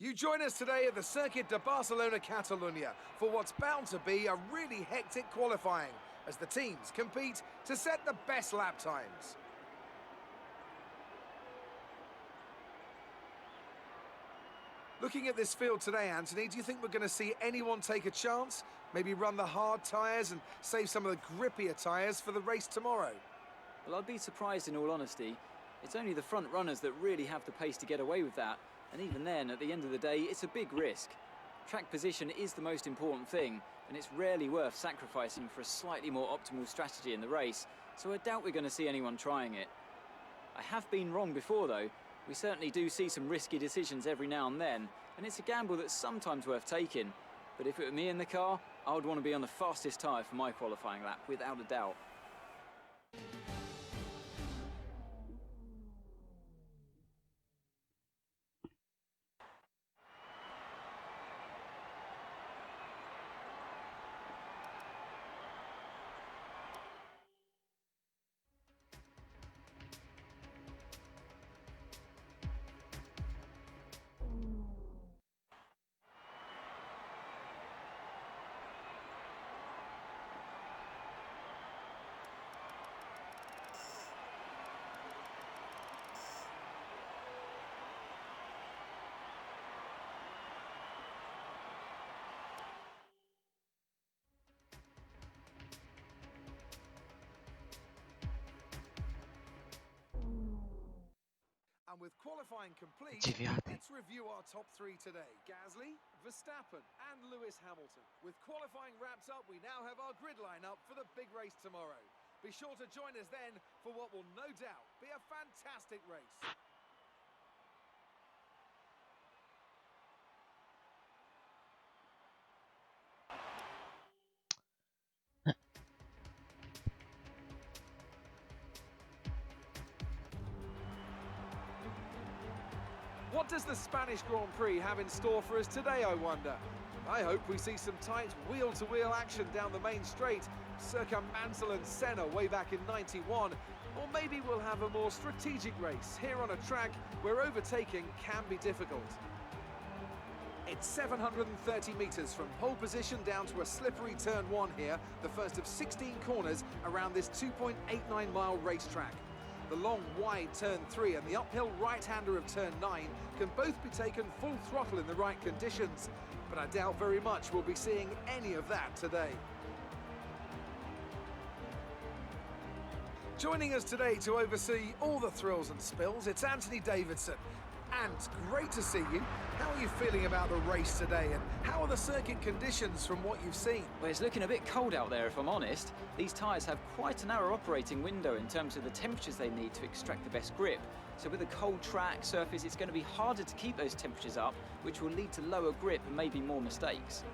You join us today at the Circuit de Barcelona Catalunya for what's bound to be a really hectic qualifying as the teams compete to set the best lap times. Looking at this field today, Anthony, do you think we're going to see anyone take a chance? Maybe run the hard tyres and save some of the grippier tyres for the race tomorrow? Well, I'd be surprised in all honesty. It's only the front runners that really have the pace to get away with that. And even then, at the end of the day, it's a big risk. Track position is the most important thing, and it's rarely worth sacrificing for a slightly more optimal strategy in the race, so I doubt we're going to see anyone trying it. I have been wrong before though. We certainly do see some risky decisions every now and then, and it's a gamble that's sometimes worth taking. But if it were me in the car, I would want to be on the fastest tyre for my qualifying lap, without a doubt. And with qualifying complete, Девятый. let's review our top three today. Gasly, Verstappen and Lewis Hamilton. With qualifying wrapped up, we now have our grid lineup for the big race tomorrow. Be sure to join us then for what will no doubt be a fantastic race. What does the Spanish Grand-Prix have in store for us today, I wonder? I hope we see some tight wheel-to-wheel action down the main straight, circa Mansell and Senna way back in '91. Or maybe we'll have a more strategic race here on a track where overtaking can be difficult. It's 730 metres from pole position down to a slippery turn one here, the first of 16 corners around this 2.89-mile racetrack. The long, wide turn 3 and the uphill right-hander of turn 9 can both be taken full throttle in the right conditions, but I doubt very much we'll be seeing any of that today. Joining us today to oversee all the thrills and spills, it's Anthony Davidson. And great to see you. How are you feeling about the race today, and how are the circuit conditions from what you've seen? Well, it's looking a bit cold out there if I'm honest. These tyres have quite a narrow operating window in terms of the temperatures they need to extract the best grip. So with a cold track surface, it's going to be harder to keep those temperatures up, which will lead to lower grip and maybe more mistakes.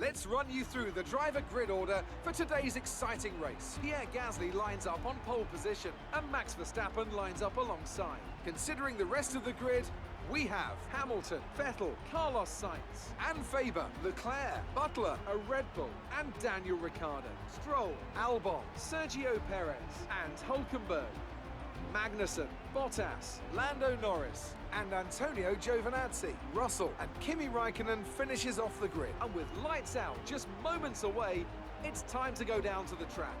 Let's run you through the driver grid order for today's exciting race. Pierre Gasly lines up on pole position and Max Verstappen lines up alongside. Considering the rest of the grid, we have Hamilton, Vettel, Carlos Sainz, and Faber, Leclerc, Butler, a Red Bull, and Daniel Ricciardo, Stroll, Albon, Sergio Perez, and Hülkenberg, Magnussen, Bottas, Lando Norris, and Antonio Giovinazzi. Russell and Kimi Raikkonen finishes off the grid. And with lights out just moments away, it's time to go down to the track.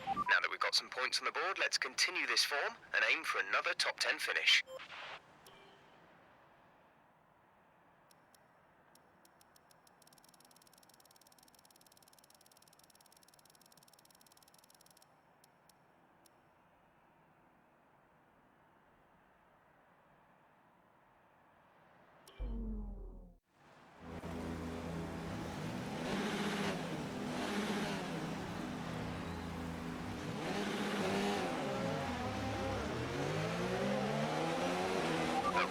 Now that we've got some points on the board, let's continue this form and aim for another top 10 finish.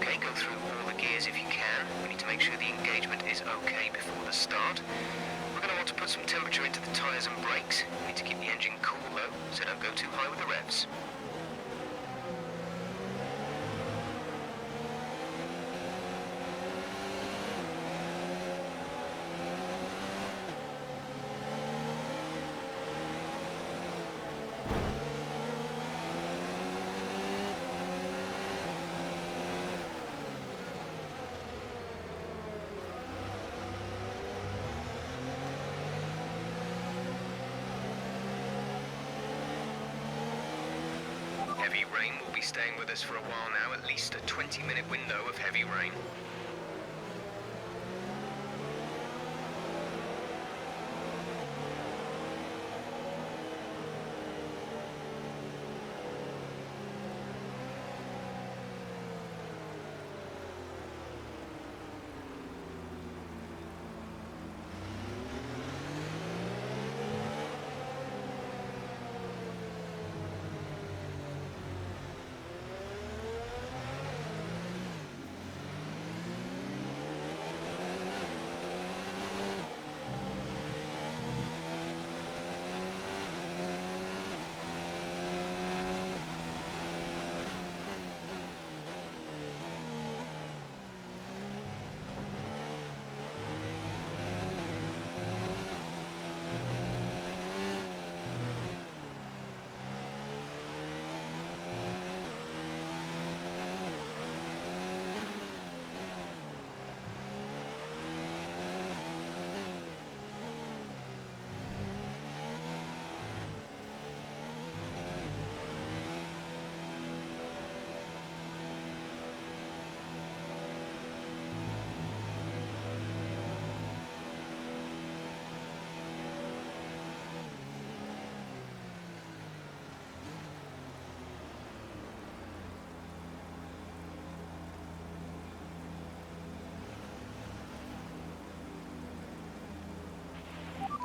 Okay, go through all the gears if you can. We need to make sure the engagement is okay before the start. We're going to want to put some temperature into the tyres and brakes. We need to keep the engine cool though, so don't go too high with the revs. heavy rain will be staying with us for a while now, at least a 20-minute window of heavy rain.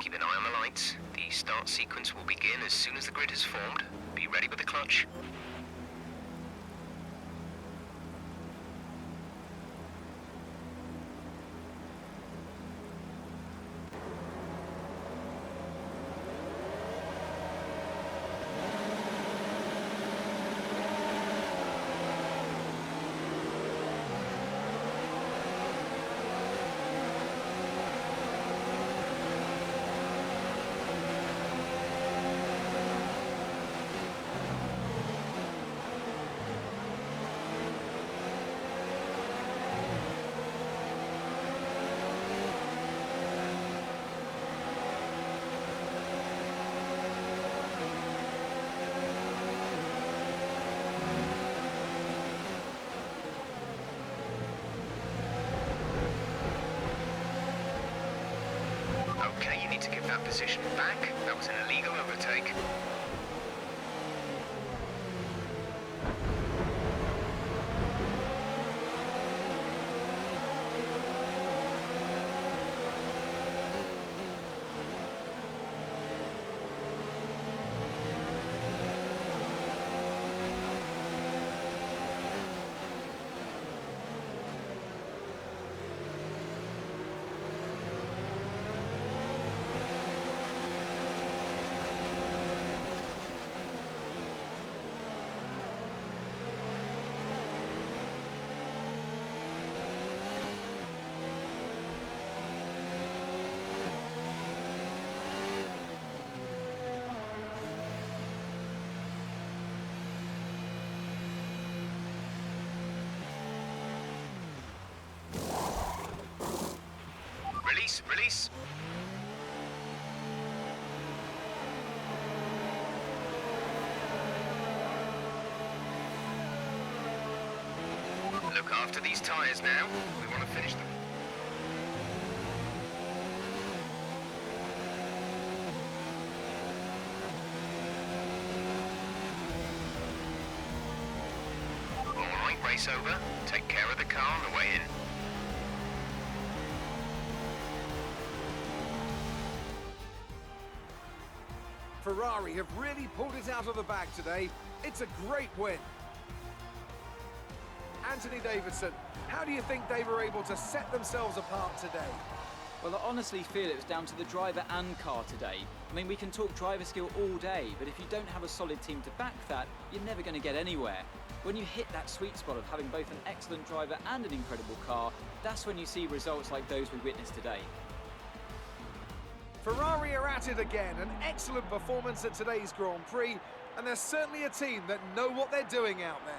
Keep an eye on the lights. The start sequence will begin as soon as the grid has formed. Be ready with the clutch. Okay, you need to give that position back. That was an illegal overtake. Release. Look after these tyres now. We want to finish them. All right, race over. Take care of the car on the way in. Ferrari have really pulled it out of the bag today. It's a great win. Anthony Davidson, how do you think they were able to set themselves apart today? Well, I honestly feel it was down to the driver and car today. I mean, we can talk driver skill all day, but if you don't have a solid team to back that, you're never going to get anywhere. When you hit that sweet spot of having both an excellent driver and an incredible car, that's when you see results like those we witnessed today. Ferrari are at it again, an excellent performance at today's Grand Prix, and they're certainly a team that know what they're doing out there.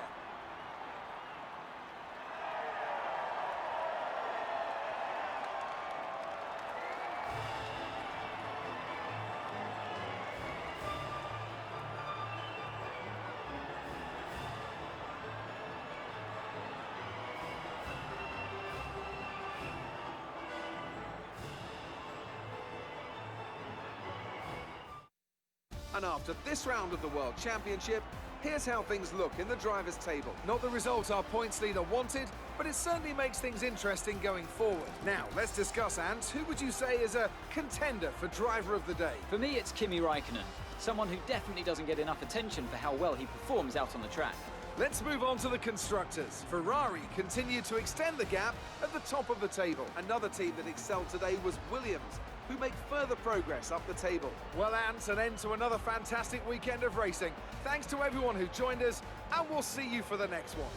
And after this round of the World Championship, here's how things look in the drivers' table. Not the result our points leader wanted, but it certainly makes things interesting going forward. Now, let's discuss, Ant. Who would you say is a contender for driver of the day? For me, it's Kimi Raikkonen, someone who definitely doesn't get enough attention for how well he performs out on the track. Let's move on to the constructors. Ferrari continued to extend the gap at the top of the table. Another team that excelled today was Williams, who make further progress up the table. Well, Ant, an end to another fantastic weekend of racing. Thanks to everyone who joined us, and we'll see you for the next one.